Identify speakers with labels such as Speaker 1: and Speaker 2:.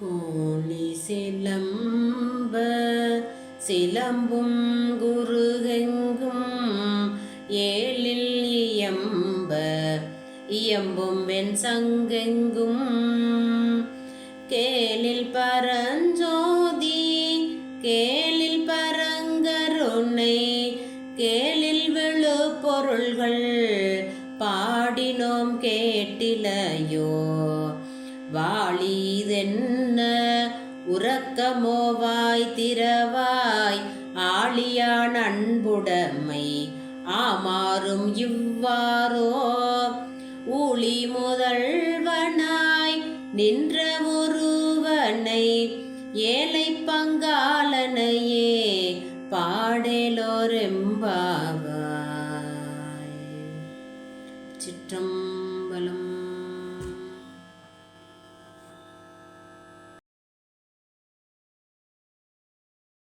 Speaker 1: கோழி சிலம்ப சிலம்பும் குருகெங்கும் ஏழில் இயம்பும் வெண் சங்கெங்கும் கேளில் பரஞ்சோதி கேளில் பரங்கருணை கேளில் விழு பொருள்கள் பாடினோம் கேட்டிலையோ வாழிதென்ன உறக்கமோவாய் திறவாய் ஆழியான் அன்புடைமை ஆமாறும் இவ்வாறோ ஊழி முதல்வனாய் நின்ற ஒருவனை ஏழை பங்காளனையே பாடேலோரெம்பாவ